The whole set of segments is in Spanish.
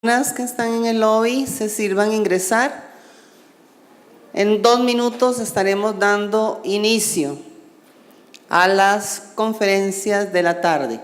Personas que están en el lobby se sirvan ingresar. En 2 minutos estaremos dando inicio a las conferencias de la tarde.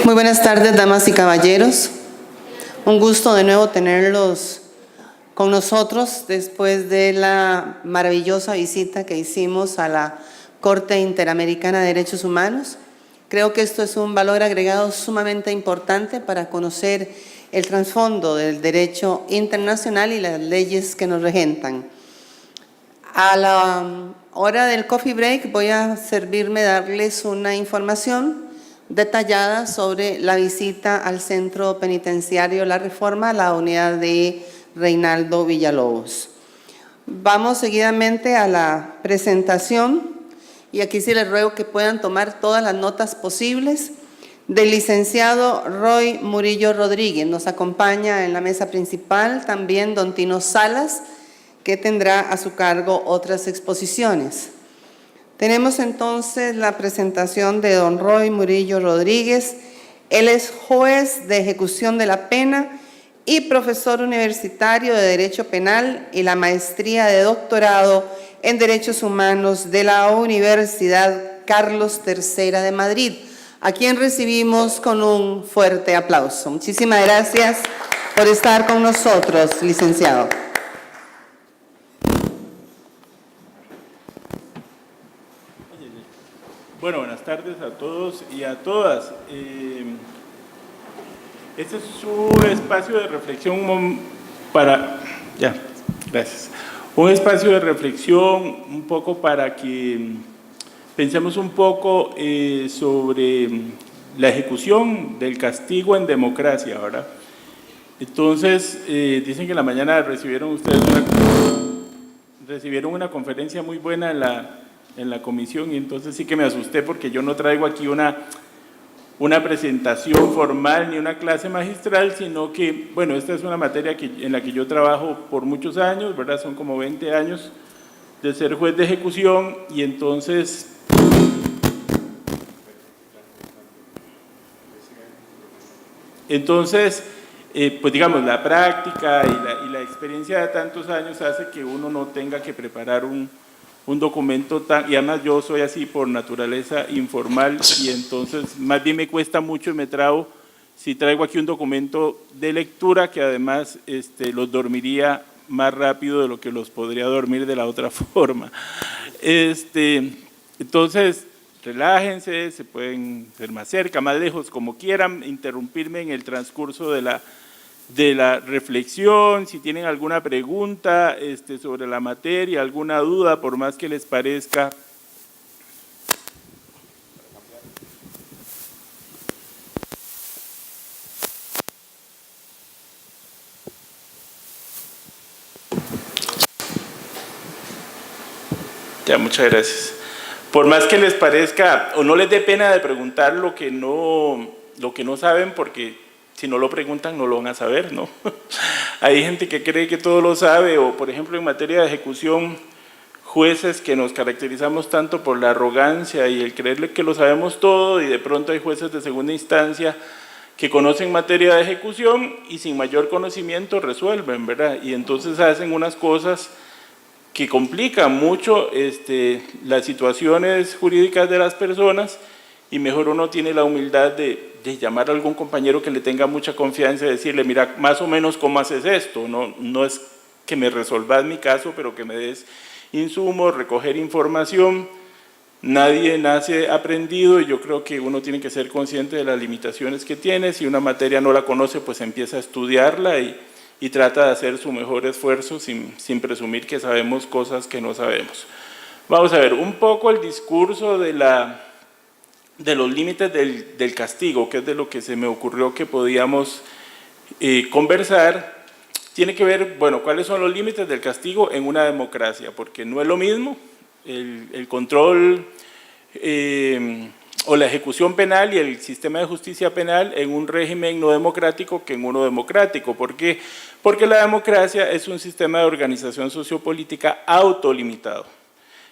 Muy buenas tardes, damas y caballeros. Un gusto de nuevo tenerlos con nosotros después de la maravillosa visita que hicimos a la Corte Interamericana de Derechos Humanos. Creo que esto es un valor agregado sumamente importante para conocer el trasfondo del derecho internacional y las leyes que nos regentan. A la hora del coffee break voy a servirme darles una información detallada sobre la visita al Centro Penitenciario La Reforma, la unidad de Reinaldo Villalobos. Vamos seguidamente a la presentación y aquí sí les ruego que puedan tomar todas las notas posibles del licenciado Roy Murillo Rodríguez. Nos acompaña en la mesa principal también don Tino Salas, que tendrá a su cargo otras exposiciones. Tenemos entonces la presentación de don Roy Murillo Rodríguez. Él es juez de ejecución de la pena y profesor universitario de Derecho Penal y la maestría de doctorado en Derechos Humanos de la Universidad Carlos III de Madrid, a quien recibimos con un fuerte aplauso. Muchísimas gracias por estar con nosotros, licenciado. Bueno, buenas tardes a todos y a todas. Este es su espacio de reflexión gracias. Un espacio de reflexión un poco para que pensemos un poco sobre la ejecución del castigo en democracia, ¿verdad? Entonces, dicen que en la mañana recibieron ustedes una conferencia muy buena en la comisión, y entonces sí que me asusté porque yo no traigo aquí una presentación formal ni una clase magistral, sino que, bueno, esta es una materia en la que yo trabajo por muchos años, ¿verdad? Son como 20 años de ser juez de ejecución, y entonces pues digamos, la práctica y la experiencia de tantos años hace que uno no tenga que preparar un documento tan, y además yo soy así por naturaleza informal, y entonces más bien me cuesta mucho y me trabo si traigo aquí un documento de lectura que además los dormiría más rápido de lo que los podría dormir de la otra forma. Entonces, relájense, se pueden ser más cerca, más lejos, como quieran, interrumpirme en el transcurso de la reflexión, si tienen alguna pregunta sobre la materia, alguna duda, por más que les parezca. Ya, muchas gracias. Por más que les parezca o no les dé pena de preguntar lo que no lo que no saben, porque si no lo preguntan no lo van a saber, ¿no? Hay gente que cree que todo lo sabe, o por ejemplo en materia de ejecución, jueces que nos caracterizamos tanto por la arrogancia y el creerle que lo sabemos todo, y de pronto hay jueces de segunda instancia que conocen materia de ejecución y sin mayor conocimiento resuelven, ¿verdad? Y entonces hacen unas cosas que complican mucho las situaciones jurídicas de las personas, y mejor uno tiene la humildad de llamar a algún compañero que le tenga mucha confianza y decirle, mira, más o menos cómo haces esto, no es que me resolvas mi caso, pero que me des insumos, recoger información. Nadie nace aprendido, y yo creo que uno tiene que ser consciente de las limitaciones que tiene. Si una materia no la conoce, pues empieza a estudiarla y trata de hacer su mejor esfuerzo sin presumir que sabemos cosas que no sabemos. Vamos a ver un poco el discurso de los límites del castigo, que es de lo que se me ocurrió que podíamos conversar. Tiene que ver, bueno, cuáles son los límites del castigo en una democracia, porque no es lo mismo el control o la ejecución penal y el sistema de justicia penal en un régimen no democrático que en uno democrático. ¿Por qué? Porque la democracia es un sistema de organización sociopolítica autolimitado.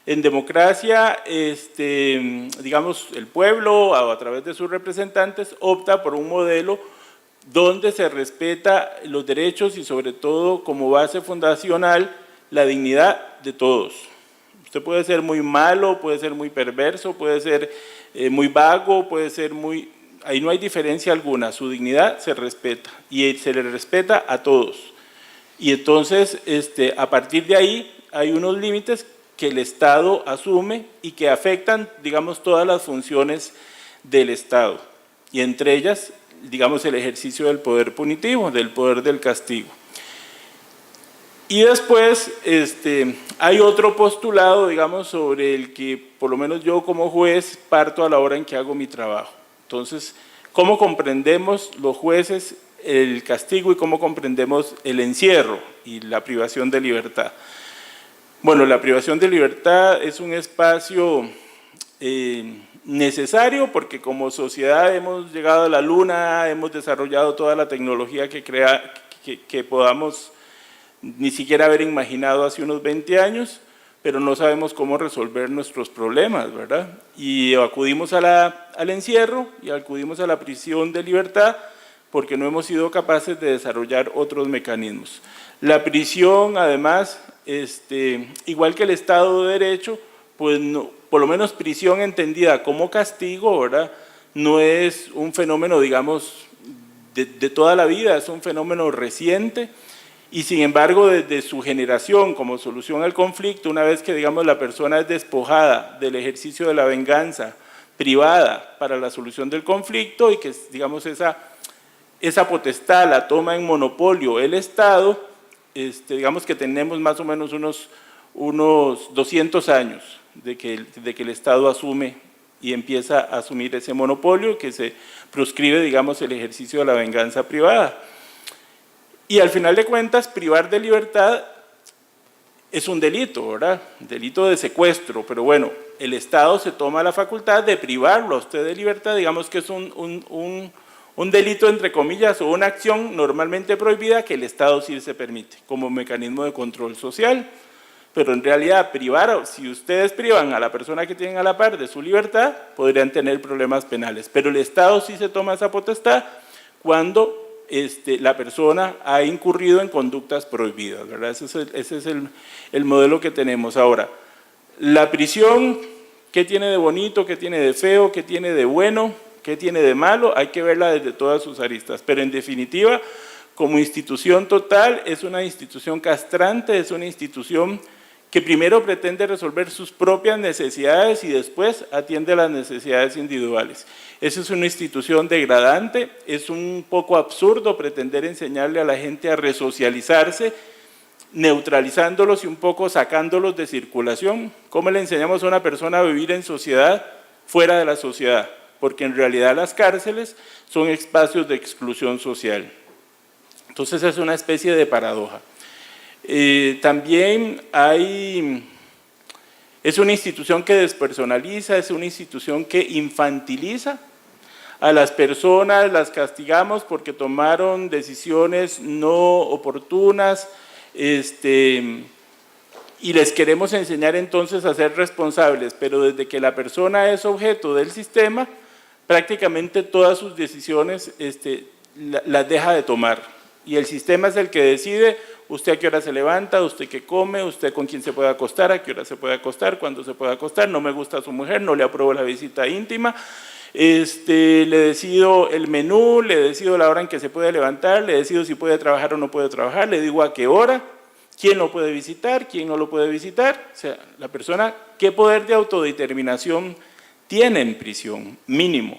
En democracia, digamos, el pueblo, a través de sus representantes, opta por un modelo donde se respeta los derechos y sobre todo como base fundacional la dignidad de todos. Usted puede ser muy malo, puede ser muy perverso, puede ser muy vago, puede ser muy... Ahí no hay diferencia alguna, su dignidad se respeta y se le respeta a todos. Y entonces, a partir de ahí, hay unos límites que el Estado asume y que afectan, digamos, todas las funciones del Estado. Y entre ellas, digamos, el ejercicio del poder punitivo, del poder del castigo. Y después hay otro postulado, digamos, sobre el que por lo menos yo como juez parto a la hora en que hago mi trabajo. Entonces, ¿cómo comprendemos los jueces el castigo y cómo comprendemos el encierro y la privación de libertad? Bueno, la privación de libertad es un espacio necesario porque como sociedad hemos llegado a la luna, hemos desarrollado toda la tecnología que podamos ni siquiera haber imaginado hace unos 20 años, pero no sabemos cómo resolver nuestros problemas, ¿verdad? Y acudimos al encierro y acudimos a la prisión de libertad porque no hemos sido capaces de desarrollar otros mecanismos. La prisión, además, igual que el Estado de Derecho, pues no, por lo menos prisión entendida como castigo, ¿verdad? No es un fenómeno, digamos, de toda la vida, es un fenómeno reciente. Y sin embargo, desde su generación como solución al conflicto, una vez que, digamos, la persona es despojada del ejercicio de la venganza privada para la solución del conflicto y que, digamos, esa potestad la toma en monopolio el Estado, digamos que tenemos más o menos unos 200 años de que el Estado asume y empieza a asumir ese monopolio que se proscribe, digamos, el ejercicio de la venganza privada. Y al final de cuentas, privar de libertad es un delito, ¿verdad? Delito de secuestro, pero bueno, el Estado se toma la facultad de privarlo a usted de libertad, digamos que es un delito entre comillas o una acción normalmente prohibida que el Estado sí se permite como mecanismo de control social, pero en realidad si ustedes privan a la persona que tienen a la par de su libertad, podrían tener problemas penales, pero el Estado sí se toma esa potestad cuando la persona ha incurrido en conductas prohibidas, ¿verdad? Ese es el modelo que tenemos ahora. La prisión, ¿qué tiene de bonito? ¿Qué tiene de feo? ¿Qué tiene de bueno? ¿Qué tiene de malo? Hay que verla desde todas sus aristas, pero en definitiva, como institución total, es una institución castrante, es una institución que primero pretende resolver sus propias necesidades y después atiende las necesidades individuales. Esa es una institución degradante, es un poco absurdo pretender enseñarle a la gente a resocializarse, neutralizándolos y un poco sacándolos de circulación. ¿Cómo le enseñamos a una persona a vivir en sociedad fuera de la sociedad? Porque en realidad las cárceles son espacios de exclusión social. Entonces es una especie de paradoja. También es una institución que despersonaliza, es una institución que infantiliza A las personas las castigamos porque tomaron decisiones no oportunas, y les queremos enseñar entonces a ser responsables, pero desde que la persona es objeto del sistema, prácticamente todas sus decisiones las deja de tomar. Y el sistema es el que decide usted a qué hora se levanta, usted qué come, usted con quién se puede acostar, a qué hora se puede acostar, cuándo se puede acostar, no me gusta su mujer, no le apruebo la visita íntima, le decido el menú, le decido la hora en que se puede levantar, le decido si puede trabajar o no puede trabajar, le digo a qué hora, quién lo puede visitar, quién no lo puede visitar. O sea, la persona, ¿qué poder de autodeterminación tiene en prisión? Mínimo.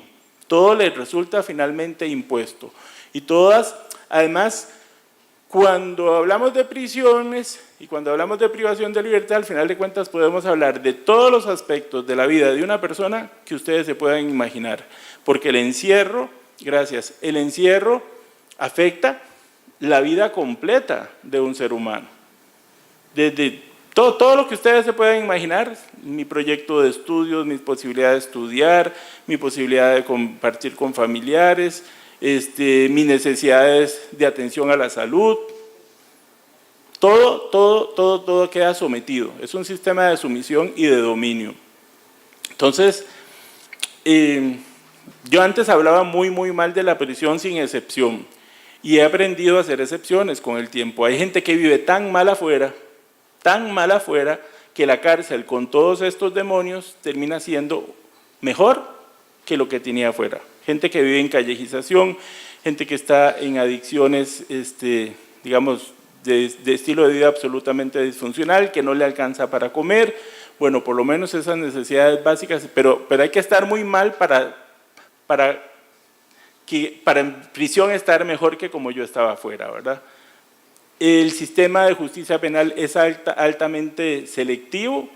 Todo le resulta finalmente impuesto. Y todas, además, cuando hablamos de prisiones y cuando hablamos de privación de libertad, al final de cuentas podemos hablar de todos los aspectos de la vida de una persona que ustedes se puedan imaginar. Porque el encierro, el encierro afecta la vida completa de un ser humano. Desde todo lo que ustedes se puedan imaginar, mi proyecto de estudios, mis posibilidades de estudiar, mi posibilidad de compartir con familiares, mis necesidades de atención a la salud, todo queda sometido. Es un sistema de sumisión y de dominio. Entonces, yo antes hablaba muy mal de la prisión sin excepción y he aprendido a hacer excepciones con el tiempo. Hay gente que vive tan mal afuera, que la cárcel con todos estos demonios termina siendo mejor que lo que tenía afuera. Gente que vive en callejización, gente que está en adicciones, digamos, de estilo de vida absolutamente disfuncional, que no le alcanza para comer, bueno, por lo menos esas necesidades básicas, pero hay que estar muy mal para en prisión estar mejor que como yo estaba afuera, ¿verdad? El sistema de justicia penal es altamente selectivo,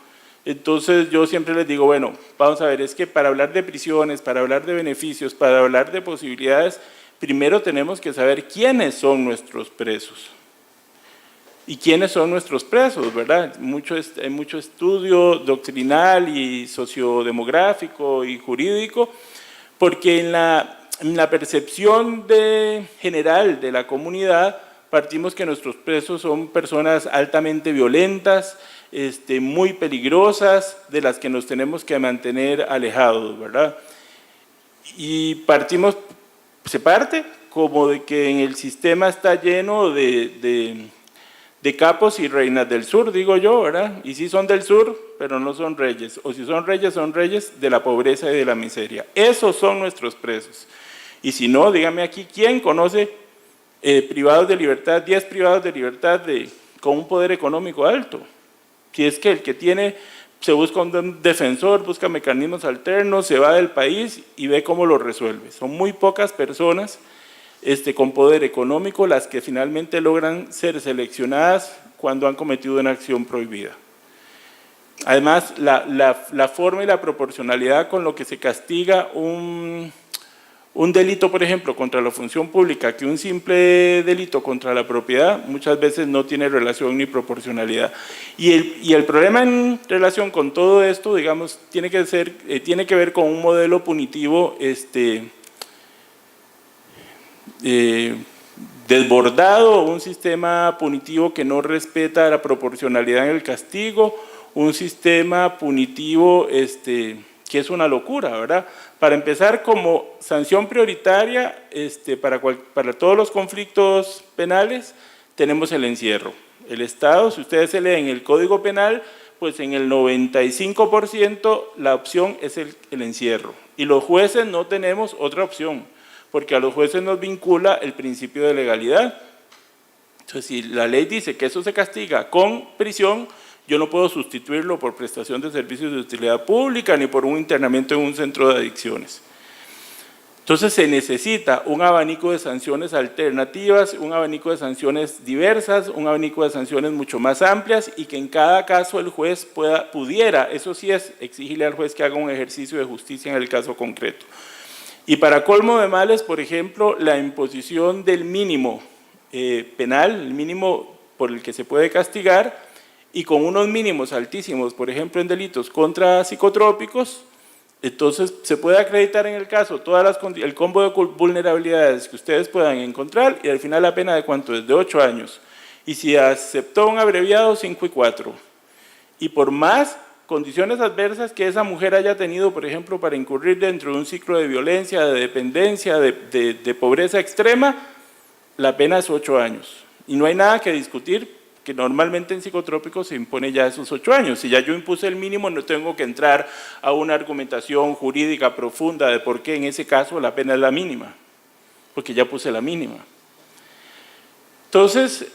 entonces yo siempre les digo, bueno, vamos a ver, es que para hablar de prisiones, para hablar de beneficios, para hablar de posibilidades, primero tenemos que saber quiénes son nuestros presos. ¿Y quiénes son nuestros presos, verdad? Hay mucho estudio doctrinal y sociodemográfico y jurídico, porque en la percepción general de la comunidad, partimos que nuestros presos son personas altamente violentas, muy peligrosas, de las que nos tenemos que mantener alejados, ¿verdad? Y se parte como de que en el sistema está lleno de capos y reinas del sur, digo yo, ¿verdad? Y sí son del sur, pero no son reyes, o si son reyes de la pobreza y de la miseria. Esos son nuestros presos. Y si no, dígame aquí, ¿quién conoce privados de libertad, 10 privados de libertad con un poder económico alto? Si es que el que tiene, se busca un defensor, busca mecanismos alternos, se va del país y ve cómo lo resuelve. Son muy pocas personas con poder económico las que finalmente logran ser seleccionadas cuando han cometido una acción prohibida. Además, la forma y la proporcionalidad con lo que se castiga un delito, por ejemplo, contra la función pública, que un simple delito contra la propiedad, muchas veces no tiene relación ni proporcionalidad. Y el problema en relación con todo esto, digamos, tiene que ver con un modelo punitivo desbordado, un sistema punitivo que no respeta la proporcionalidad en el castigo, un sistema punitivo que es una locura, ¿verdad? Para empezar, como sanción prioritaria para todos los conflictos penales, tenemos el encierro. El Estado, si ustedes se leen el Código Penal, pues en el 95% la opción es el encierro. Y los jueces no tenemos otra opción, porque a los jueces nos vincula el principio de legalidad. Entonces, si la ley dice que eso se castiga con prisión, yo no puedo sustituirlo por prestación de servicios de utilidad pública ni por un internamiento en un centro de adicciones. Entonces se necesita un abanico de sanciones alternativas, un abanico de sanciones diversas, un abanico de sanciones mucho más amplias y que en cada caso el juez pudiera, eso sí es exigirle al juez que haga un ejercicio de justicia en el caso concreto. Y para colmo de males, por ejemplo, la imposición del mínimo penal, el mínimo por el que se puede castigar, y con unos mínimos altísimos, por ejemplo en delitos contra psicotrópicos, Entonces, se puede acreditar en el caso el combo de vulnerabilidades que ustedes puedan encontrar y al final la pena de cuánto es, de 8 años. Y si aceptó un abreviado, 5 y 4. Y por más condiciones adversas que esa mujer haya tenido, por ejemplo, para incurrir dentro de un ciclo de violencia, de dependencia, de pobreza extrema, la pena es 8 años. Y no hay nada que discutir, que normalmente en psicotrópicos se impone ya esos 8 años. Si ya yo impuse el mínimo, no tengo que entrar a una argumentación jurídica profunda de por qué en ese caso la pena es la mínima, porque ya puse la mínima. Entonces,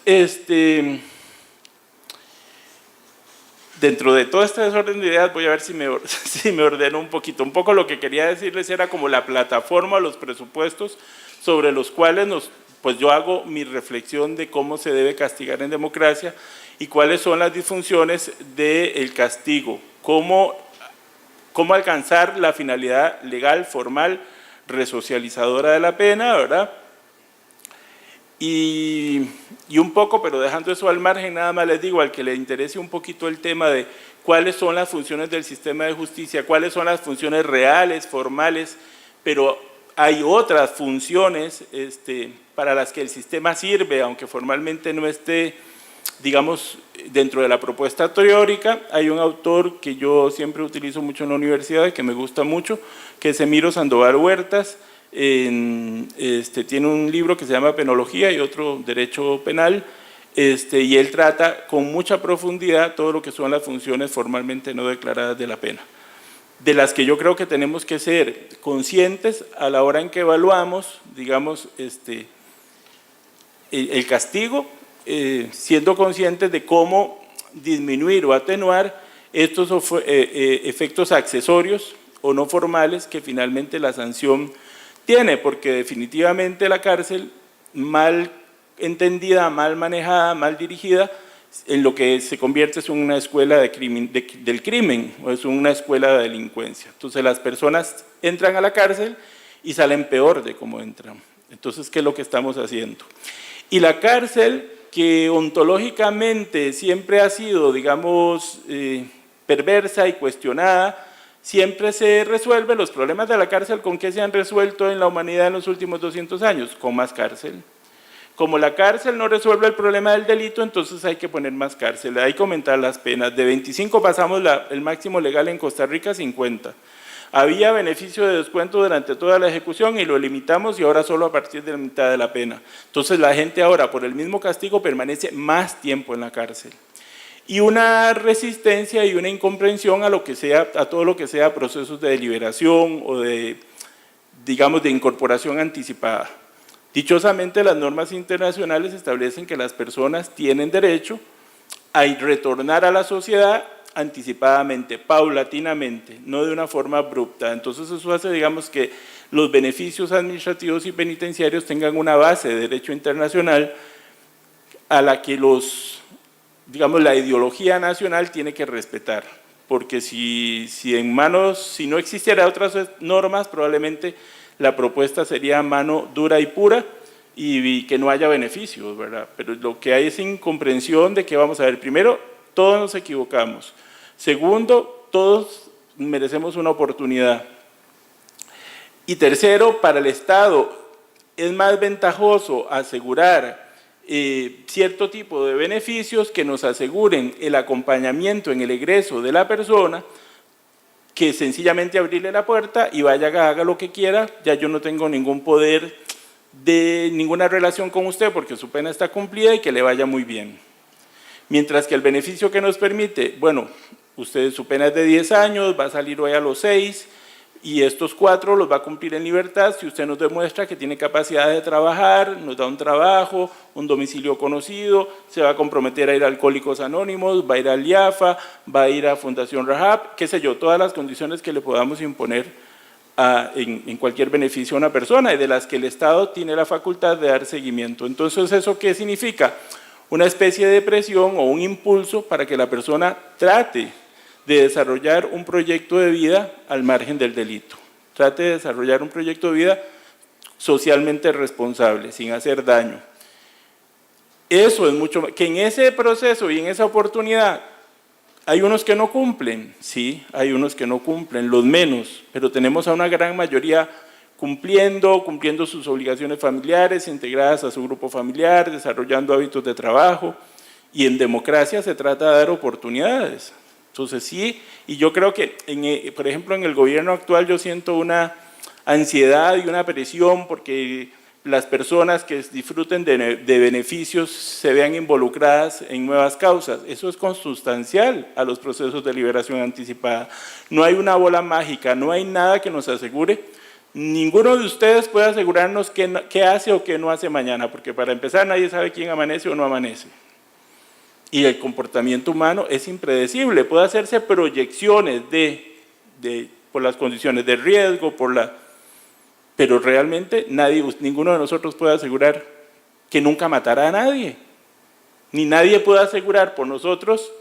dentro de todo este desorden de ideas, voy a ver si me ordeno un poquito. Un poco lo que quería decirles era como la plataforma, los presupuestos sobre los cuales pues yo hago mi reflexión de cómo se debe castigar en democracia y cuáles son las disfunciones del castigo, cómo alcanzar la finalidad legal, formal, resocializadora de la pena, ¿verdad? Y un poco, pero dejando eso al margen, nada más les digo, al que le interese un poquito el tema de cuáles son las funciones del sistema de justicia, cuáles son las funciones reales, formales, pero hay otras funciones para las que el sistema sirve, aunque formalmente no esté, digamos, dentro de la propuesta teórica. Hay un autor que yo siempre utilizo mucho en la universidad, que me gusta mucho, que es Emiro Sandoval Huertas. Tiene un libro que se llama Penología y otro Derecho Penal, y él trata con mucha profundidad todo lo que son las funciones formalmente no declaradas de la pena, de las que yo creo que tenemos que ser conscientes a la hora en que evaluamos, digamos, el castigo, siendo conscientes de cómo disminuir o atenuar estos efectos accesorios o no formales que finalmente la sanción tiene, porque definitivamente la cárcel, mal entendida, mal manejada, mal dirigida, en lo que se convierte es una escuela del crimen, o es una escuela de delincuencia. Entonces las personas entran a la cárcel y salen peor de cómo entran. Entonces, ¿qué es lo que estamos haciendo? Y la cárcel, que ontológicamente siempre ha sido, digamos, perversa y cuestionada, siempre se resuelve los problemas de la cárcel. ¿Con qué se han resuelto en la humanidad en los últimos 200 años? Con más cárcel. Como la cárcel no resuelve el problema del delito, entonces hay que poner más cárcel, hay que aumentar las penas. De 25 pasamos el máximo legal en Costa Rica a 50. Había beneficio de descuento durante toda la ejecución y lo limitamos, y ahora solo a partir de la mitad de la pena. Entonces la gente ahora, por el mismo castigo, permanece más tiempo en la cárcel. Y una resistencia y una incomprensión a todo lo que sea procesos de deliberación o de, digamos, de incorporación anticipada. Dichosamente, las normas internacionales establecen que las personas tienen derecho a retornar a la sociedad anticipadamente, paulatinamente, no de una forma abrupta. Entonces eso hace, digamos, que los beneficios administrativos y penitenciarios tengan una base de derecho internacional a la que la ideología nacional tiene que respetar, porque si no existiera otras normas, probablemente la propuesta sería mano dura y pura y que no haya beneficios, ¿verdad? Pero lo que hay es incomprensión de que, vamos a ver, primero, todos nos equivocamos. Segundo, todos merecemos una oportunidad. Y tercero, para el Estado es más ventajoso asegurar cierto tipo de beneficios que nos aseguren el acompañamiento en el egreso de la persona, que sencillamente abrirle la puerta y vaya, haga lo que quiera, ya yo no tengo ningún poder de ninguna relación con usted porque su pena está cumplida y que le vaya muy bien. Mientras que el beneficio que nos permite, bueno, su pena es de 10 años, va a salir hoy a los 6 y estos 4 los va a cumplir en libertad si usted nos demuestra que tiene capacidad de trabajar, nos da un trabajo, un domicilio conocido, se va a comprometer a ir a Alcohólicos Anónimos, va a ir al IAFA, va a ir a Fundación Rahab, qué sé yo, todas las condiciones que le podamos imponer en cualquier beneficio a una persona y de las que el Estado tiene la facultad de dar seguimiento. Entonces, ¿eso qué significa? Una especie de presión o un impulso para que la persona trate de desarrollar un proyecto de vida al margen del delito. Trate de desarrollar un proyecto de vida socialmente responsable, sin hacer daño. Eso es mucho más, que en ese proceso y en esa oportunidad Hay unos que no cumplen, sí, hay unos que no cumplen, los menos, pero tenemos a una gran mayoría cumpliendo sus obligaciones familiares, integradas a su grupo familiar, desarrollando hábitos de trabajo, y en democracia se trata de dar oportunidades. Entonces sí, y yo creo que, por ejemplo, en el gobierno actual yo siento una ansiedad y una presión porque las personas que disfruten de beneficios se vean involucradas en nuevas causas. Eso es consustancial a los procesos de liberación anticipada. No hay una bola mágica, no hay nada que nos asegure. Ninguno de ustedes puede asegurarnos qué hace o qué no hace mañana, porque para empezar nadie sabe quién amanece o no amanece. Y el comportamiento humano es impredecible, puede hacerse proyecciones por las condiciones de riesgo, pero realmente ninguno de nosotros puede asegurar que nunca matará a nadie, ni nadie puede asegurar por nosotros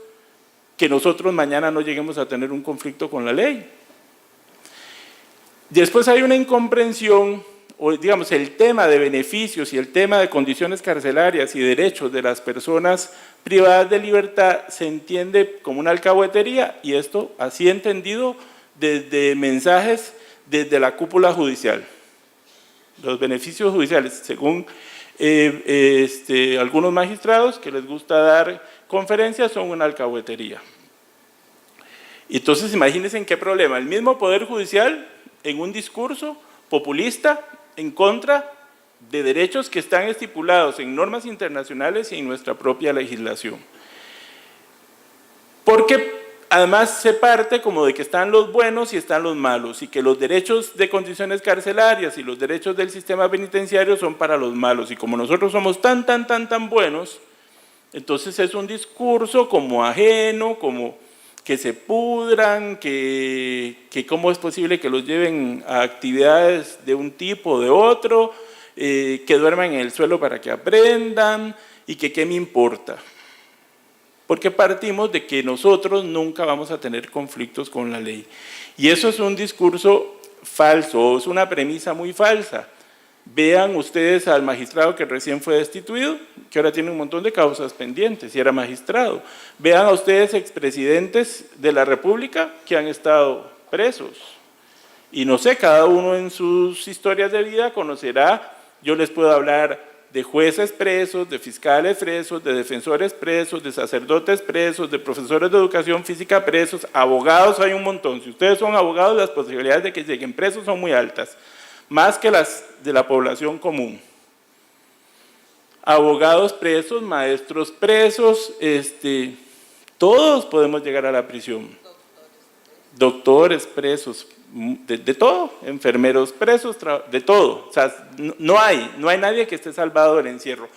que nosotros mañana no lleguemos a tener un conflicto con la ley. Después hay una incomprensión, o digamos el tema de beneficios y el tema de condiciones carcelarias y derechos de las personas privadas de libertad se entiende como una alcahuetería, y esto así entendido desde mensajes desde la cúpula judicial. Los beneficios judiciales, según algunos magistrados que les gusta dar conferencias, son una alcahuetería. Entonces imagínense en qué problema, el mismo Poder Judicial en un discurso populista en contra de derechos que están estipulados en normas internacionales y en nuestra propia legislación. Porque además se parte como de que están los buenos y están los malos, y que los derechos de condiciones carcelarias y los derechos del sistema penitenciario son para los malos, y como nosotros somos tan buenos, entonces es un discurso como ajeno, como que se pudran, que cómo es posible que los lleven a actividades de un tipo o de otro, que duerman en el suelo para que aprendan, y que qué me importa. Porque partimos de que nosotros nunca vamos a tener conflictos con la ley. Y eso es un discurso falso, es una premisa muy falsa. Vean ustedes al magistrado que recién fue destituido, que ahora tiene un montón de causas pendientes y era magistrado. Vean a ustedes expresidentes de la República que han estado presos. Y no sé, cada uno en sus historias de vida conocerá, yo les puedo hablar de jueces presos, de fiscales presos, de defensores presos, de sacerdotes presos, de profesores de educación física presos, abogados hay un montón. Si ustedes son abogados, las posibilidades de que lleguen presos son muy altas, más que las de la población común. Abogados presos, maestros presos, todos podemos llegar a la prisión. Doctores presos, de todo, enfermeros presos, de todo. O sea, no hay nadie que esté salvado del encierro.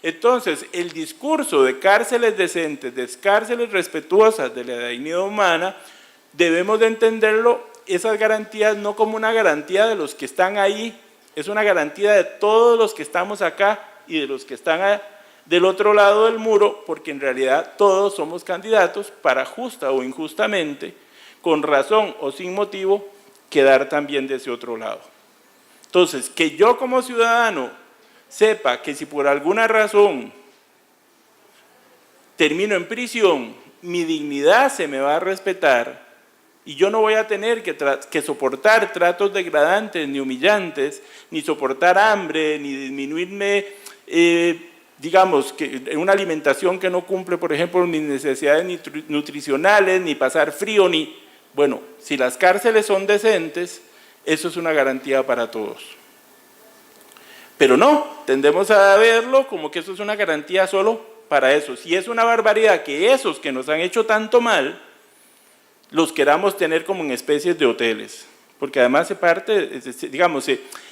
Entonces, el discurso de cárceles decentes, de cárceles respetuosas de la dignidad humana, debemos de entenderlo, esas garantías no como una garantía de los que están ahí, es una garantía de todos los que estamos acá y de los que están del otro lado del muro, porque en realidad todos somos candidatos para justa o injustamente, con razón o sin motivo, quedar también de ese otro lado. Entonces, que yo como ciudadano sepa que si por alguna razón termino en prisión, mi dignidad se me va a respetar y yo no voy a tener que soportar tratos degradantes ni humillantes, ni soportar hambre, ni disminuirme, digamos, en una alimentación que no cumple, por ejemplo, mis necesidades nutricionales, ni pasar frío, Bueno, si las cárceles son decentes, eso es una garantía para todos. Pero no, tendemos a verlo como que eso es una garantía solo para esos. Y es una barbaridad que esos que nos han hecho tanto mal, los queramos tener como en especies de hoteles. Porque además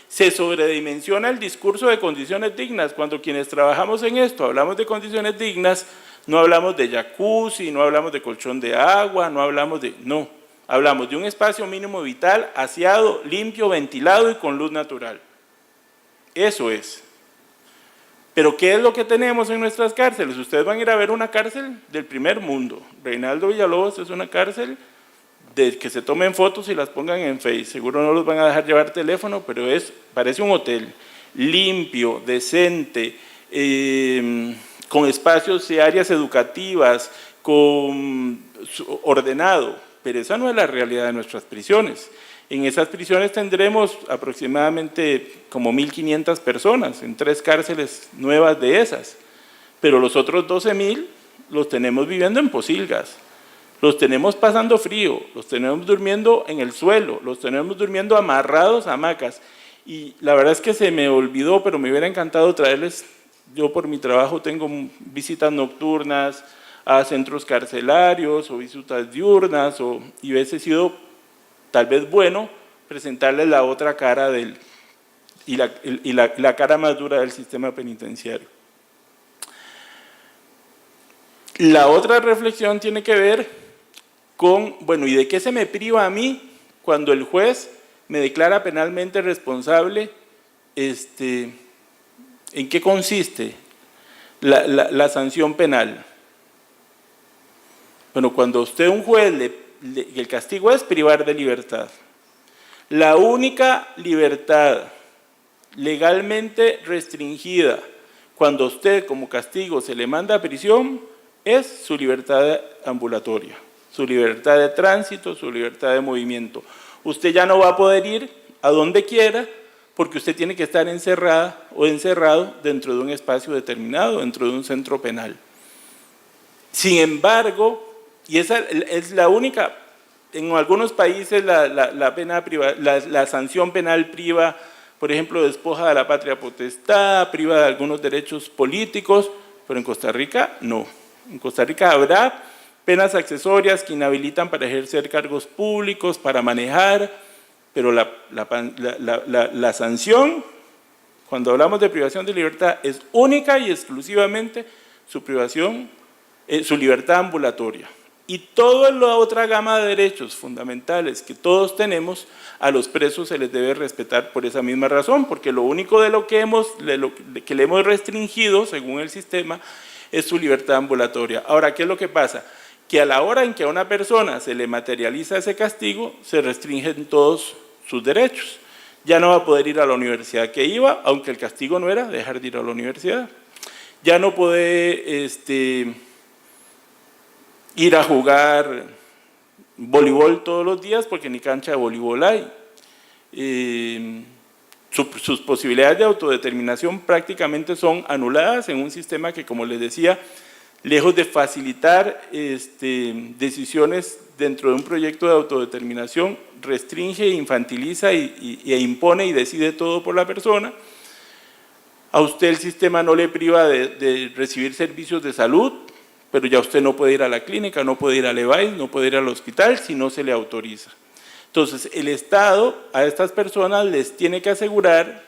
se sobredimensiona el discurso de condiciones dignas. Cuando quienes trabajamos en esto hablamos de condiciones dignas, no hablamos de jacuzzi, no hablamos de colchón de agua, hablamos de un espacio mínimo vital, aseado, limpio, ventilado y con luz natural. Eso es. Pero ¿qué es lo que tenemos en nuestras cárceles? Ustedes van a ir a ver una cárcel del primer mundo. Reinaldo Villalobos es una cárcel de que se tomen fotos y las pongan en Facebook. Seguro no los van a dejar llevar teléfono, pero parece un hotel. Limpio, decente, con espacios y áreas educativas, con ordenado, pero esa no es la realidad de nuestras prisiones. En esas prisiones tendremos aproximadamente como 1.500 personas, en 3 cárceles nuevas de esas, pero los otros 12.000 los tenemos viviendo en pocilgas, los tenemos pasando frío, los tenemos durmiendo en el suelo, los tenemos durmiendo amarrados a hamacas. Y la verdad es que se me olvidó, pero me hubiera encantado traerles, yo por mi trabajo tengo visitas nocturnas a centros carcelarios o visitas diurnas, y hubiese sido tal vez bueno presentarles la otra cara la cara más dura del sistema penitenciario. La otra reflexión tiene que ver con, bueno, ¿y de qué se me priva a mí cuando el juez me declara penalmente responsable? ¿En qué consiste la sanción penal? Bueno, cuando usted, un juez, el castigo es privar de libertad. La única libertad legalmente restringida cuando usted como castigo se le manda a prisión es su libertad ambulatoria, su libertad de tránsito, su libertad de movimiento. Usted ya no va a poder ir a donde quiera porque usted tiene que estar encerrada o encerrado dentro de un espacio determinado, dentro de un centro penal. Sin embargo, y esa es la única, en algunos países la sanción penal priva, por ejemplo, despoja de la patria potestad, priva de algunos derechos políticos, pero en Costa Rica no. En Costa Rica habrá penas accesorias que inhabilitan para ejercer cargos públicos, para manejar, pero la sanción, cuando hablamos de privación de libertad, es única y exclusivamente su privación, su libertad ambulatoria. Y toda la otra gama de derechos fundamentales que todos tenemos, a los presos se les debe respetar por esa misma razón, porque lo único de lo que le hemos restringido, según el sistema, es su libertad ambulatoria. Ahora, ¿qué es lo que pasa? Que a la hora en que a una persona se le materializa ese castigo, se restringen todos sus derechos. Ya no va a poder ir a la universidad que iba, aunque el castigo no era dejar de ir a la universidad. Ya no puede ir a jugar voleibol todos los días porque ni cancha de voleibol hay. Sus posibilidades de autodeterminación prácticamente son anuladas en un sistema que, como les decía, lejos de facilitar decisiones dentro de un proyecto de autodeterminación, restringe, infantiliza e impone y decide todo por la persona. A usted el sistema no le priva de recibir servicios de salud, pero ya usted no puede ir a la clínica, no puede ir al EVAIS, no puede ir al hospital si no se le autoriza. Entonces, el Estado a estas personas les tiene que asegurar,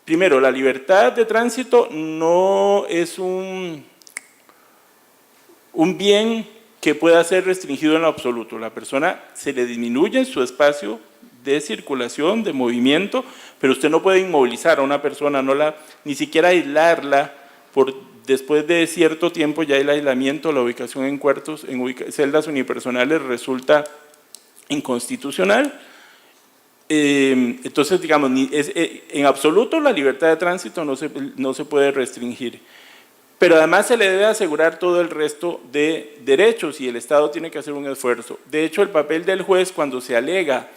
primero, la libertad de tránsito no es un bien que pueda ser restringido en lo absoluto. La persona se le disminuye en su espacio de circulación, de movimiento, pero usted no puede inmovilizar a una persona, ni siquiera aislarla después de cierto tiempo. Ya el aislamiento, la ubicación en cuartos, en celdas unipersonales resulta inconstitucional. Entonces, digamos, en absoluto la libertad de tránsito no se puede restringir. Pero además se le debe asegurar todo el resto de derechos y el Estado tiene que hacer un esfuerzo. De hecho, el papel del juez cuando se alega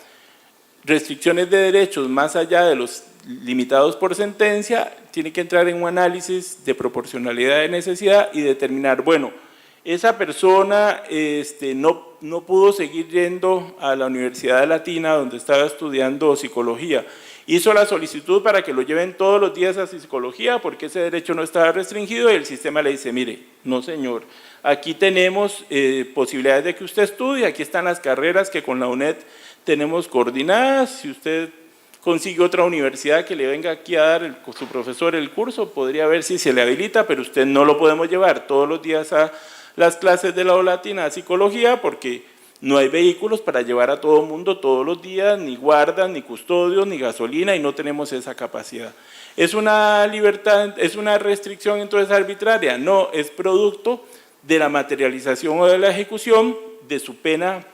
restricciones de derechos más allá de los limitados por sentencia, tiene que entrar en un análisis de proporcionalidad de necesidad y determinar, bueno, esa persona no pudo seguir yendo a la Universidad Latina donde estaba estudiando psicología. Hizo la solicitud para que lo lleven todos los días a psicología porque ese derecho no estaba restringido y el sistema le dice, mire, no señor, aquí tenemos posibilidades de que usted estudie, aquí están las carreras que con la UNED tenemos coordinadas, si usted consigue otra universidad que le venga aquí a dar su profesor el curso, podría ver si se le habilita, pero usted no lo podemos llevar todos los días a las clases de la Latina a psicología porque no hay vehículos para llevar a todo el mundo todos los días, ni guardas, ni custodios, ni gasolina, y no tenemos esa capacidad. ¿Es una libertad, es una restricción entonces arbitraria? No, es producto de la materialización o de la ejecución de su pena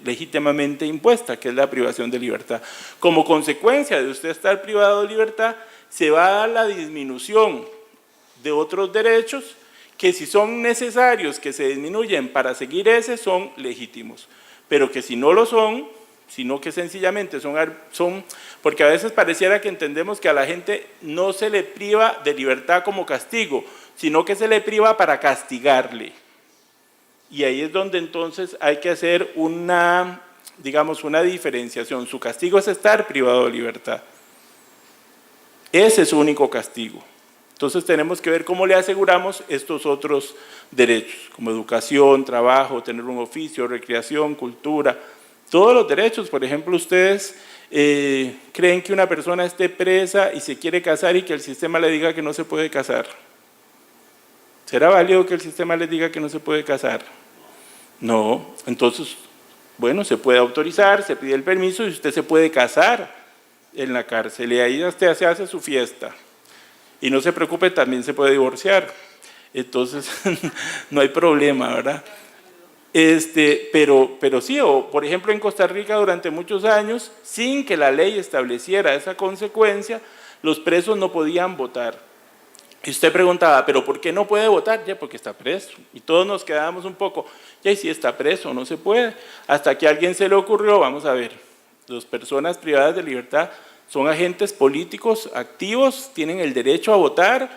legítimamente impuesta, que es la privación de libertad. Como consecuencia de usted estar privado de libertad, se va a dar la disminución de otros derechos que si son necesarios que se disminuyen para seguir ese, son legítimos, pero que si no lo son, sino que sencillamente son, porque a veces pareciera que entendemos que a la gente no se le priva de libertad como castigo, sino que se le priva para castigarle. Y ahí es donde entonces hay que hacer una, digamos, una diferenciación. Su castigo es estar privado de libertad. Ese es su único castigo. Entonces tenemos que ver cómo le aseguramos estos otros derechos, como educación, trabajo, tener un oficio, recreación, cultura, todos los derechos. Por ejemplo, ustedes creen que una persona esté presa y se quiere casar y que el sistema le diga que no se puede casar. ¿Será válido que el sistema les diga que no se puede casar? No. Entonces, bueno, se puede autorizar, se pide el permiso y usted se puede casar en la cárcel y ahí usted se hace su fiesta. Y no se preocupe, también se puede divorciar. Entonces, no hay problema, ¿verdad? Pero sí, o por ejemplo en Costa Rica durante muchos años, sin que la ley estableciera esa consecuencia, los presos no podían votar. Y usted preguntaba, ¿pero por qué no puede votar? Ya, porque está preso. Y todos nos quedábamos un poco, ya, y si está preso, no se puede. Hasta que a alguien se le ocurrió, vamos a ver, las personas privadas de libertad son agentes políticos activos, tienen el derecho a votar,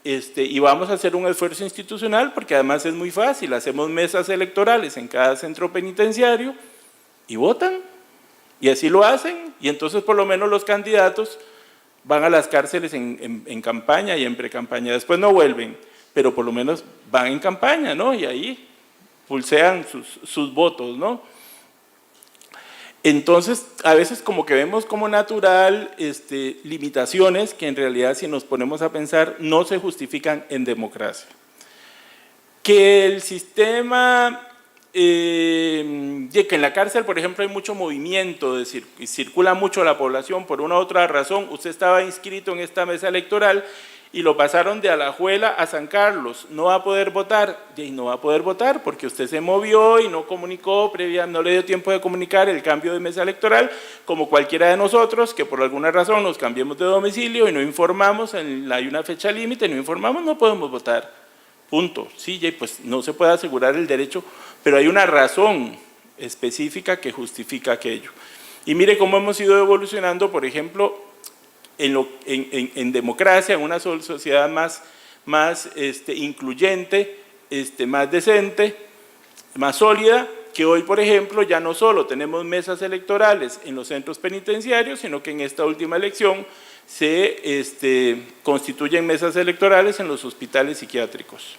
y vamos a hacer un esfuerzo institucional, porque además es muy fácil, hacemos mesas electorales en cada centro penitenciario y votan, y así lo hacen, y entonces por lo menos los candidatos van a las cárceles en campaña y en precampaña, después no vuelven, pero por lo menos van en campaña, ¿no? Y ahí pulsean sus votos, ¿no? Entonces, a veces como que vemos como natural limitaciones que en realidad, si nos ponemos a pensar, no se justifican en democracia. Que el sistema, que en la cárcel, por ejemplo, hay mucho movimiento, y circula mucho la población por una u otra razón. Usted estaba inscrito en esta mesa electoral y lo pasaron de Alajuela a San Carlos, no va a poder votar, y no va a poder votar porque usted se movió y no comunicó no le dio tiempo de comunicar el cambio de mesa electoral, como cualquiera de nosotros que por alguna razón nos cambiemos de domicilio y no informamos, hay una fecha límite, no informamos, no podemos votar, punto. Sí, pues no se puede asegurar el derecho, pero hay una razón específica que justifica aquello. Y mire cómo hemos ido evolucionando, por ejemplo, en democracia, en una sociedad más incluyente, más decente, más sólida, que hoy, por ejemplo, ya no solo tenemos mesas electorales en los centros penitenciarios, sino que en esta última elección se constituyen mesas electorales en los hospitales psiquiátricos.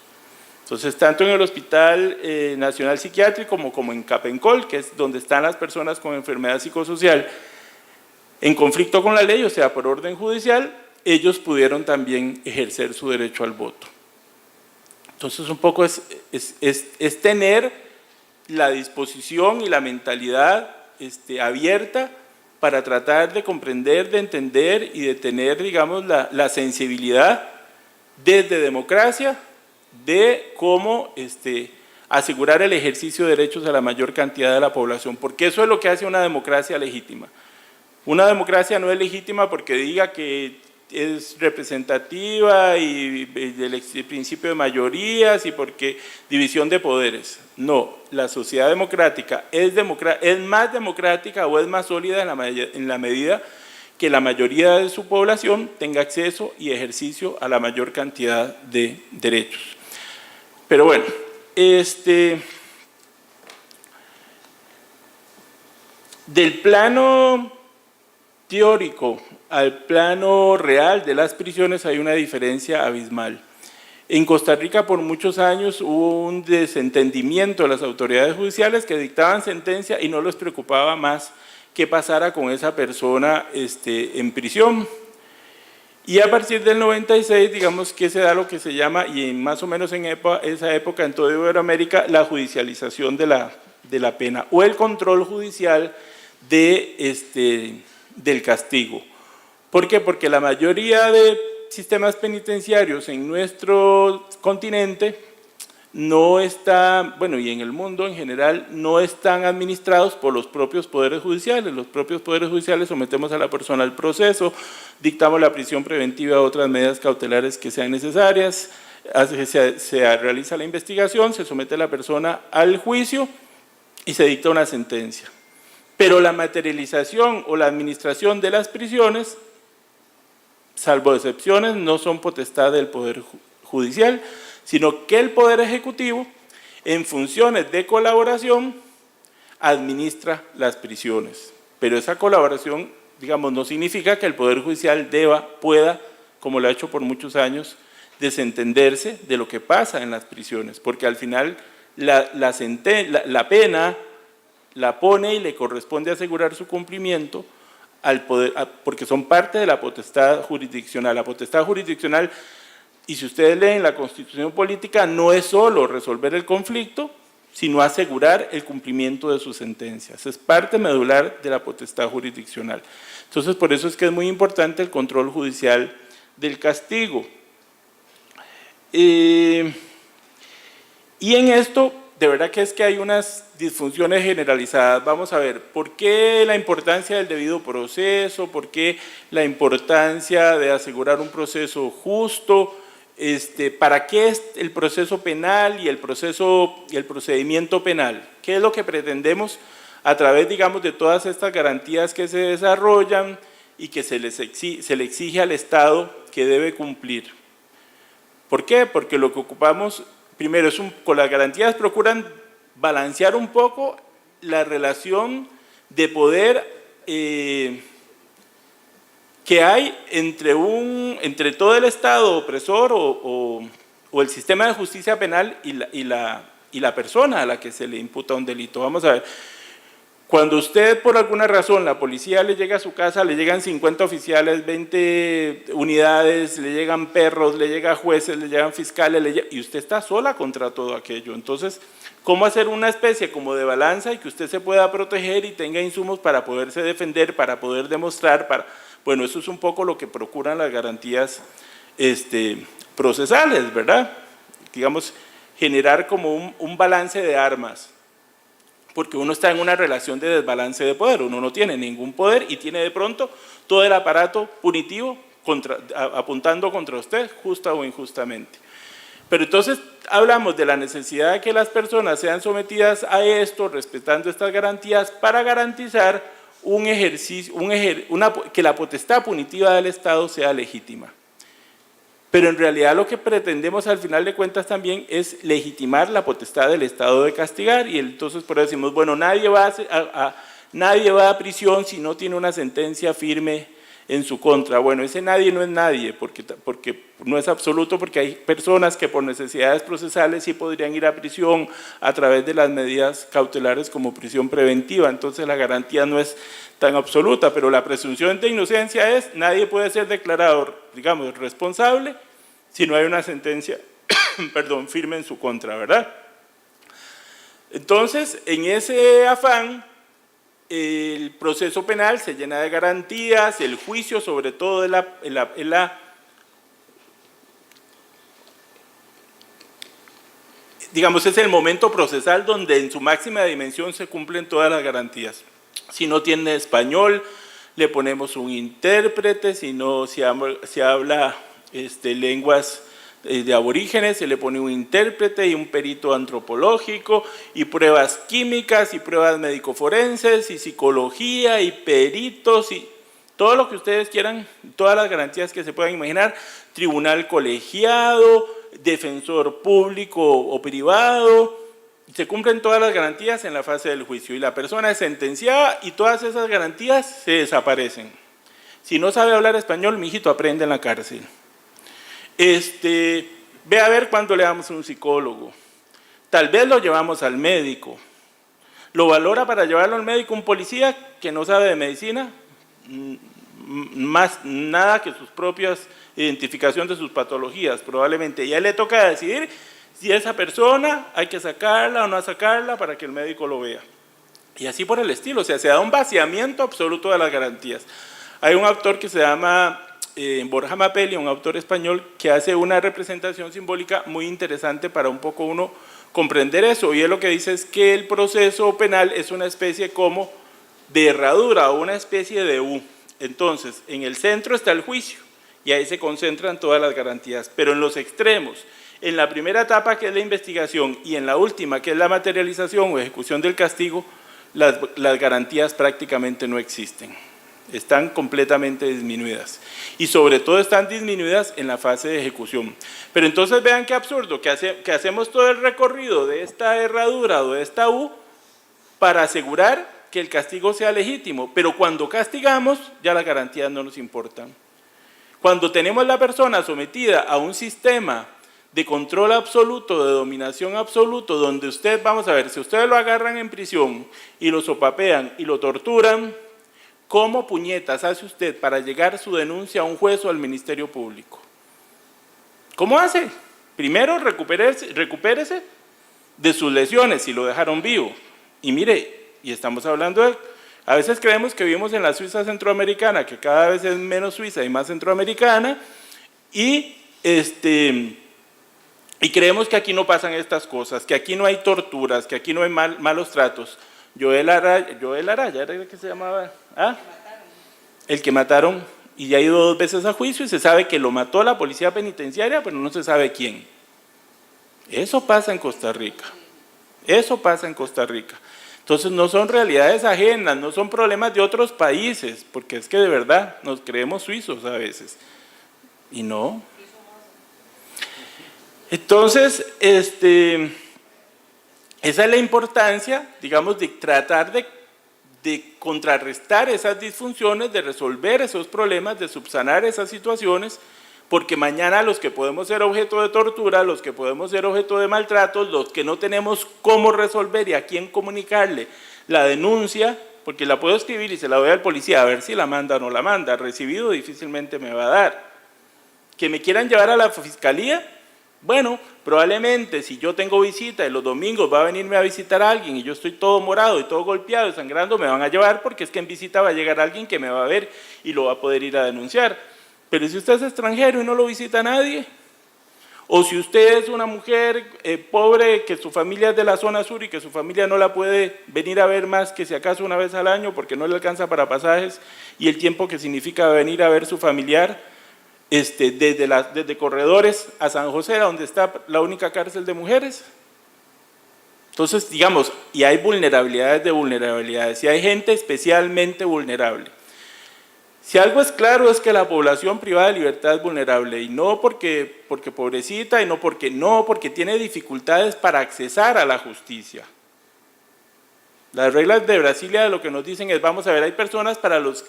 Entonces, tanto en el Hospital Nacional Psiquiátrico como en Capencol, que es donde están las personas con enfermedad psicosocial, en conflicto con la ley, o sea, por orden judicial, ellos pudieron también ejercer su derecho al voto. Entonces, un poco es tener la disposición y la mentalidad abierta para tratar de comprender, de entender y de tener, digamos, la sensibilidad desde democracia de cómo asegurar el ejercicio de derechos a la mayor cantidad de la población, porque eso es lo que hace una democracia legítima. Una democracia no es legítima porque diga que es representativa y del principio de mayorías y porque división de poderes. No, la sociedad democrática es más democrática o es más sólida en la medida que la mayoría de su población tenga acceso y ejercicio a la mayor cantidad de derechos. Pero bueno, del plano teórico al plano real de las prisiones hay una diferencia abismal. En Costa Rica por muchos años hubo un desentendimiento de las autoridades judiciales que dictaban sentencia y no les preocupaba más qué pasara con esa persona en prisión. Y a partir del 96, digamos que se da lo que se llama, y más o menos en esa época en toda Iberoamérica, la judicialización de la pena o el control judicial del castigo. ¿Por qué? Porque la mayoría de sistemas penitenciarios en nuestro continente no están, bueno, y en el mundo en general, no están administrados por los propios poderes judiciales. Los propios poderes judiciales sometemos a la persona al proceso, dictamos la prisión preventiva o otras medidas cautelares que sean necesarias, se realiza la investigación, se somete a la persona al juicio y se dicta una sentencia. Pero la materialización o la administración de las prisiones, salvo excepciones, no son potestad del Poder Judicial, sino que el Poder Ejecutivo, en funciones de colaboración, administra las prisiones. Pero esa colaboración, digamos, no significa que el Poder Judicial pueda, como lo ha hecho por muchos años, desentenderse de lo que pasa en las prisiones, porque al final la pena la pone y le corresponde asegurar su cumplimiento al poder, porque son parte de la potestad jurisdiccional. La potestad jurisdiccional, y si ustedes leen la Constitución Política, no es solo resolver el conflicto, sino asegurar el cumplimiento de sus sentencias. Es parte medular de la potestad jurisdiccional. Entonces, por eso es que es muy importante el control judicial del castigo. Y en esto, de verdad que es que hay unas disfunciones generalizadas. Vamos a ver, ¿por qué la importancia del debido proceso? ¿Por qué la importancia de asegurar un proceso justo? ¿Para qué es el proceso penal y el procedimiento penal? ¿Qué es lo que pretendemos a través, digamos, de todas estas garantías que se desarrollan y que se le exige al Estado que debe cumplir? ¿Por qué? Porque lo que ocupamos, primero, con las garantías procuran balancear un poco la relación de poder que hay entre todo el Estado opresor o el sistema de justicia penal y la persona a la que se le imputa un delito. Vamos a ver, cuando usted por alguna razón, la policía le llega a su casa, le llegan 50 oficiales, 20 unidades, le llegan perros, le llegan jueces, le llegan fiscales, y usted está sola contra todo aquello. Entonces, ¿cómo hacer una especie como de balanza y que usted se pueda proteger y tenga insumos para poderse defender, para poder demostrar, bueno, eso es un poco lo que procuran las garantías procesales, ¿verdad? Digamos, generar como un balance de armas, porque uno está en una relación de desbalance de poder, uno no tiene ningún poder y tiene de pronto todo el aparato punitivo apuntando contra usted, justa o injustamente. Pero entonces hablamos de la necesidad de que las personas sean sometidas a esto, respetando estas garantías, para garantizar que la potestad punitiva del Estado sea legítima. Pero en realidad lo que pretendemos al final de cuentas también es legitimar la potestad del Estado de castigar, y entonces por eso decimos, bueno, nadie va a prisión si no tiene una sentencia firme en su contra. Bueno, ese nadie no es nadie, porque no es absoluto, porque hay personas que por necesidades procesales sí podrían ir a prisión a través de las medidas cautelares como prisión preventiva, entonces la garantía no es tan absoluta, pero la presunción de inocencia es, nadie puede ser declarado, digamos, responsable si no hay una sentencia, firme en su contra, ¿verdad? Entonces, en ese afán, el proceso penal se llena de garantías, el juicio sobre todo digamos, es el momento procesal donde en su máxima dimensión se cumplen todas las garantías. Si no tiene español, le ponemos un intérprete, si habla lenguas de aborígenes, se le pone un intérprete y un perito antropológico, y pruebas químicas, y pruebas médico-forenses, y psicología, y peritos, y todo lo que ustedes quieran, todas las garantías que se puedan imaginar, tribunal colegiado, defensor público o privado. Se cumplen todas las garantías en la fase del juicio y la persona es sentenciada y todas esas garantías se desaparecen. Si no sabe hablar español, mijito, aprende en la cárcel. Ve a ver cuándo le damos a un psicólogo. Tal vez lo llevamos al médico. ¿Lo valora para llevarlo al médico un policía que no sabe de medicina? Más nada que sus propias identificación de sus patologías, probablemente. Y a él le toca decidir si esa persona hay que sacarla o no sacarla para que el médico lo vea. Y así por el estilo, o sea, se da un vaciamiento absoluto de las garantías. Hay un autor que se llama Borja Mapelli, un autor español, que hace una representación simbólica muy interesante para un poco uno comprender eso. Y él lo que dice es que el proceso penal es una especie como de herradura o una especie de U. Entonces, en el centro está el juicio y ahí se concentran todas las garantías. Pero en los extremos, en la primera etapa, que es la investigación, y en la última, que es la materialización o ejecución del castigo, las garantías prácticamente no existen. Están completamente disminuidas. Y sobre todo están disminuidas en la fase de ejecución. Pero entonces vean qué absurdo, que hacemos todo el recorrido de esta herradura o de esta U para asegurar que el castigo sea legítimo. Pero cuando castigamos, ya las garantías no nos importan. Cuando tenemos a la persona sometida a un sistema de control absoluto, de dominación absoluto, donde usted, vamos a ver, si ustedes lo agarran en prisión y lo sopapean y lo torturan, ¿cómo puñetas hace usted para llegar su denuncia a un juez o al Ministerio Público? ¿Cómo hace? Primero, recupérese de sus lesiones si lo dejaron vivo. Y mire, y estamos hablando de... A veces creemos que vivimos en la Suiza centroamericana, que cada vez es menos suiza y más centroamericana, y creemos que aquí no pasan estas cosas, que aquí no hay torturas, que aquí no hay malos tratos. Joel Araya, ¿era el que se llamaba? ¿Ah? El que mataron, y ya ha ido 2 veces a juicio, y se sabe que lo mató la policía penitenciaria, pero no se sabe quién. Eso pasa en Costa Rica. Eso pasa en Costa Rica. Entonces no son realidades ajenas, no son problemas de otros países, porque es que de verdad nos creemos suizos a veces. Y no. Entonces, esa es la importancia, digamos, de tratar de contrarrestar esas disfunciones, de resolver esos problemas, de subsanar esas situaciones, porque mañana los que podemos ser objeto de tortura, los que podemos ser objeto de maltratos, los que no tenemos cómo resolver y a quién comunicarle la denuncia, porque la puedo escribir y se la doy al policía a ver si la manda o no la manda, recibido difícilmente me va a dar. Que me quieran llevar a la fiscalía, bueno, probablemente si yo tengo visita y los domingos va a venirme a visitar a alguien y yo estoy todo morado y todo golpeado y sangrando, me van a llevar porque es que en visita va a llegar alguien que me va a ver y lo va a poder ir a denunciar. Pero si usted es extranjero y no lo visita nadie, o si usted es una mujer pobre que su familia es de la zona sur y que su familia no la puede venir a ver más que si acaso una vez al año porque no le alcanza para pasajes y el tiempo que significa venir a ver su familiar, desde Corredores a San José, donde está la única cárcel de mujeres. Entonces, digamos, y hay vulnerabilidades de vulnerabilidades, y hay gente especialmente vulnerable. Si algo es claro es que la población privada de libertad es vulnerable, y no porque pobrecita, y no porque tiene dificultades para accesar a la justicia. Las reglas de Brasilia lo que nos dicen es, vamos a ver, hay personas para los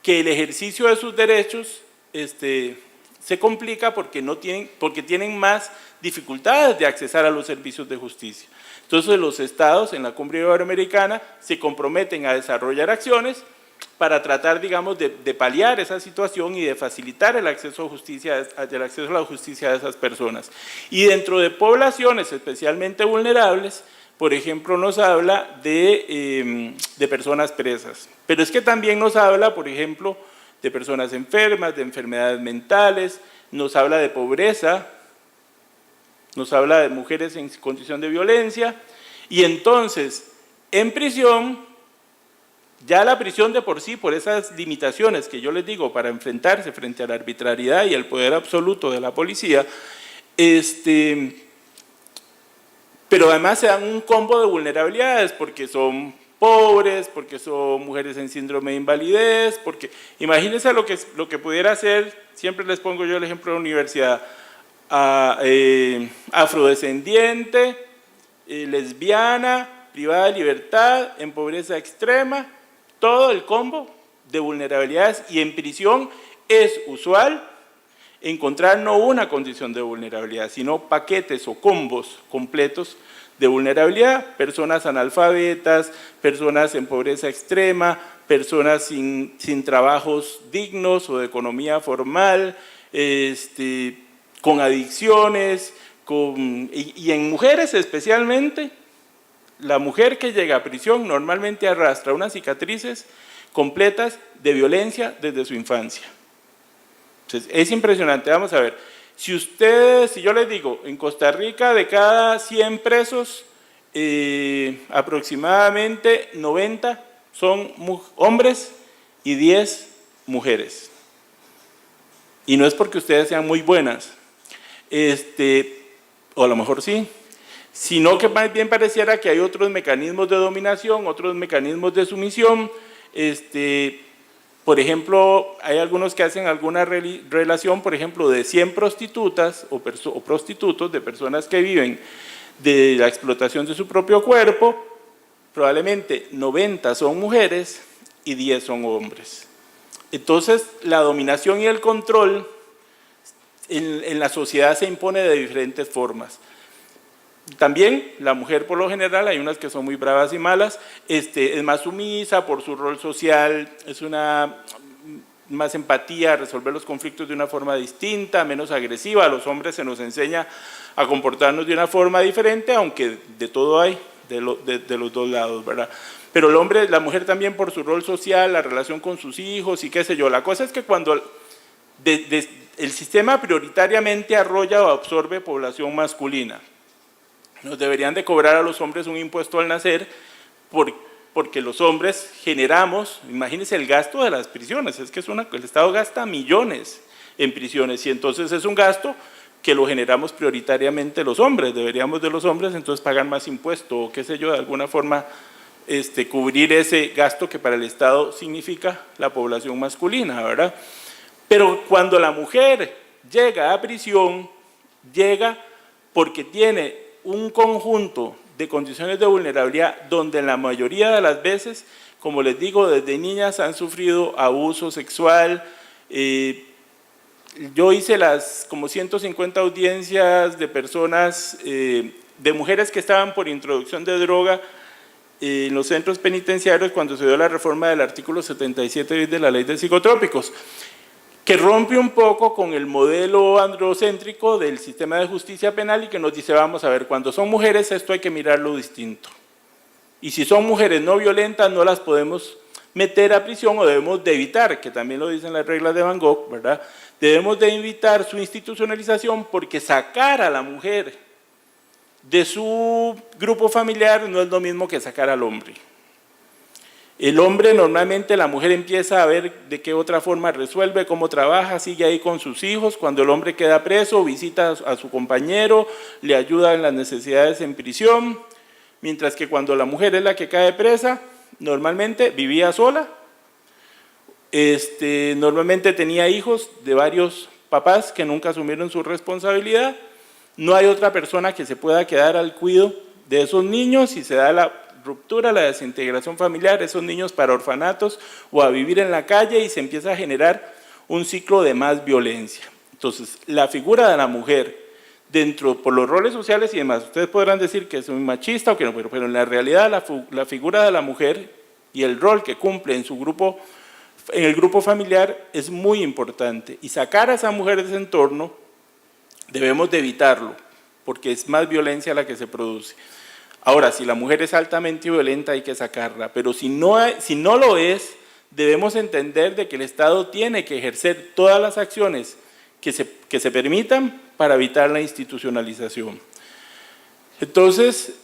que el ejercicio de sus derechos se complica porque tienen más dificultades de accesar a los servicios de justicia. Entonces los estados en la Cumbre Iberoamericana se comprometen a desarrollar acciones para tratar, digamos, de paliar esa situación y de facilitar el acceso a la justicia de esas personas. Y dentro de poblaciones especialmente vulnerables, por ejemplo, nos habla de personas presas. Pero es que también nos habla, por ejemplo, de personas enfermas, de enfermedades mentales, nos habla de pobreza, nos habla de mujeres en condición de violencia, y entonces, en prisión, ya la prisión de por sí, por esas limitaciones que yo les digo, para enfrentarse frente a la arbitrariedad y el poder absoluto de la policía, pero además se dan un combo de vulnerabilidades, porque son pobres, porque son mujeres en síndrome de invalidez, porque imagínense lo que pudiera ser, siempre les pongo yo el ejemplo de la universidad, afrodescendiente, lesbiana, privada de libertad, en pobreza extrema, todo el combo de vulnerabilidades, y en prisión es usual encontrar no una condición de vulnerabilidad, sino paquetes o combos completos de vulnerabilidad, personas analfabetas, personas en pobreza extrema, personas sin trabajos dignos o de economía formal, con adicciones, y en mujeres especialmente. La mujer que llega a prisión normalmente arrastra unas cicatrices completas de violencia desde su infancia. Entonces, es impresionante. Vamos a ver, si yo les digo, en Costa Rica de cada 100 presos, aproximadamente 90 son hombres y 10 mujeres. Y no es porque ustedes sean muy buenas, o a lo mejor sí, sino que más bien pareciera que hay otros mecanismos de dominación, otros mecanismos de sumisión. Por ejemplo, hay algunos que hacen alguna relación, por ejemplo, de 100 prostitutas o prostitutos, de personas que viven de la explotación de su propio cuerpo, probablemente 90 son mujeres y 10 son hombres. Entonces, la dominación y el control en la sociedad se impone de diferentes formas. También la mujer, por lo general, hay unas que son muy bravas y malas, es más sumisa por su rol social, es más empatía, a resolver los conflictos de una forma distinta, menos agresiva. A los hombres se nos enseña a comportarnos de una forma diferente, aunque de todo hay, de los dos lados, ¿verdad? Pero el hombre, la mujer también por su rol social, la relación con sus hijos y qué sé yo. La cosa es que cuando el sistema prioritariamente arrolla o absorbe población masculina, nos deberían de cobrar a los hombres un impuesto al nacer porque los hombres generamos, imagínense el gasto de las prisiones, es que el Estado gasta millones en prisiones y entonces es un gasto que lo generamos prioritariamente los hombres, deberíamos de los hombres entonces pagar más impuesto o qué sé yo, de alguna forma cubrir ese gasto que para el Estado significa la población masculina, ¿verdad? Pero cuando la mujer llega a prisión, llega porque tiene un conjunto de condiciones de vulnerabilidad donde en la mayoría de las veces, como les digo, desde niñas han sufrido abuso sexual. Yo hice como 150 audiencias de personas, de mujeres que estaban por introducción de droga en los centros penitenciarios cuando se dio la reforma del artículo 77 de la ley de psicotrópicos, que rompe un poco con el modelo androcéntrico del sistema de justicia penal y que nos dice, vamos a ver, cuando son mujeres esto hay que mirarlo distinto. Y si son mujeres no violentas no las podemos meter a prisión o debemos de evitar, que también lo dicen las reglas de Van Gogh, ¿verdad? Debemos de evitar su institucionalización porque sacar a la mujer de su grupo familiar no es lo mismo que sacar al hombre. El hombre normalmente, la mujer empieza a ver de qué otra forma resuelve, cómo trabaja, sigue ahí con sus hijos. Cuando el hombre queda preso, visita a su compañero, le ayuda en las necesidades en prisión, mientras que cuando la mujer es la que cae presa, normalmente vivía sola, normalmente tenía hijos de varios papás que nunca asumieron su responsabilidad, no hay otra persona que se pueda quedar al cuidado de esos niños y se da la ruptura, la desintegración familiar, esos niños para orfanatos o a vivir en la calle y se empieza a generar un ciclo de más violencia. Entonces, la figura de la mujer, por los roles sociales y demás, ustedes podrán decir que es muy machista o que no, pero en la realidad la figura de la mujer y el rol que cumple en el grupo familiar es muy importante y sacar a esa mujer de ese entorno debemos de evitarlo porque es más violencia la que se produce. Ahora, si la mujer es altamente violenta hay que sacarla, pero si no lo es, debemos entender de que el Estado tiene que ejercer todas las acciones que se permitan para evitar la institucionalización. Entonces,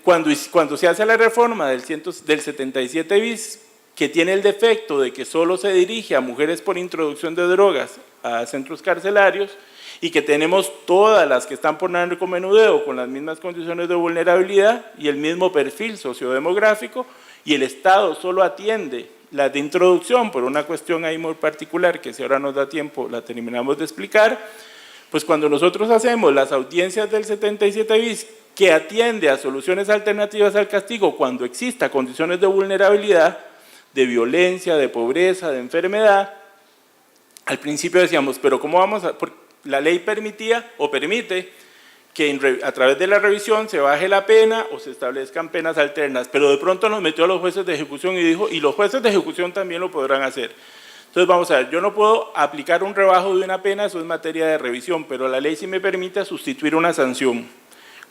cuando se hace la reforma del 77 bis, que tiene el defecto de que solo se dirige a mujeres por introducción de drogas a centros carcelarios, y que tenemos todas las que están por narcomenudeo con las mismas condiciones de vulnerabilidad y el mismo perfil sociodemográfico, y el Estado solo atiende las de introducción por una cuestión ahí muy particular que si ahora nos da tiempo la terminamos de explicar, pues cuando nosotros hacemos las audiencias del 77 bis que atiende a soluciones alternativas al castigo cuando exista condiciones de vulnerabilidad, de violencia, de pobreza, de enfermedad, al principio decíamos, pero ¿cómo vamos a...? La ley permitía o permite que a través de la revisión se baje la pena o se establezcan penas alternas, pero de pronto nos metió a los jueces de ejecución y dijo, y los jueces de ejecución también lo podrán hacer. Entonces vamos a ver, yo no puedo aplicar un rebajo de una pena, eso es materia de revisión, pero la ley sí me permite sustituir una sanción,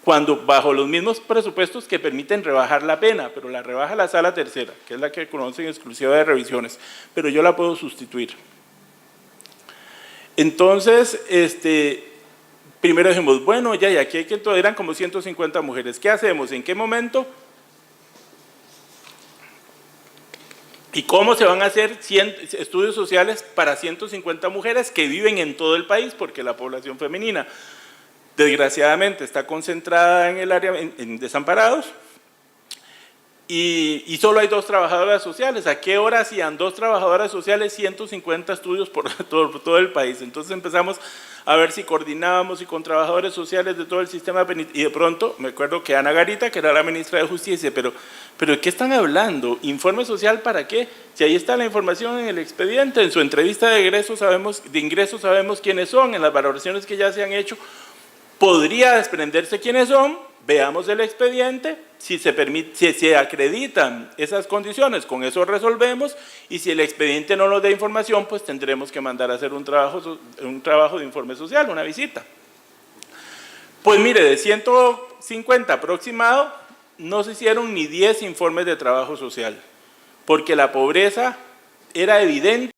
cuando bajo los mismos presupuestos que permiten rebajar la pena, pero la rebaja la sala tercera, que es la que conocen exclusiva de revisiones, pero yo la puedo sustituir. Entonces, primero dijimos, bueno, ya, y aquí eran como 150 mujeres. ¿Qué hacemos? ¿En qué momento? ¿Y cómo se van a hacer estudios sociales para 150 mujeres que viven en todo el país? Porque la población femenina, desgraciadamente, está concentrada en el área, en desamparados, y solo hay 2 trabajadoras sociales. ¿A qué hora hacían 2 trabajadoras sociales 150 estudios por todo el país? Entonces empezamos a ver si coordinábamos y con trabajadores sociales de todo el sistema penitenciario, y de pronto me acuerdo que Ana Garita, que era la ministra de Justicia, pero ¿de qué están hablando? ¿Informe social para qué? Si ahí está la información en el expediente, en su entrevista de ingresos sabemos quiénes son, en las valoraciones que ya se han hecho, podría desprenderse quiénes son, veamos el expediente, si se acreditan esas condiciones, con eso resolvemos, y si el expediente no nos da información, pues tendremos que mandar a hacer un trabajo de informe social, una visita. Pues mire, de 150 aproximado, no se hicieron ni 10 informes de trabajo social, porque la pobreza era evidente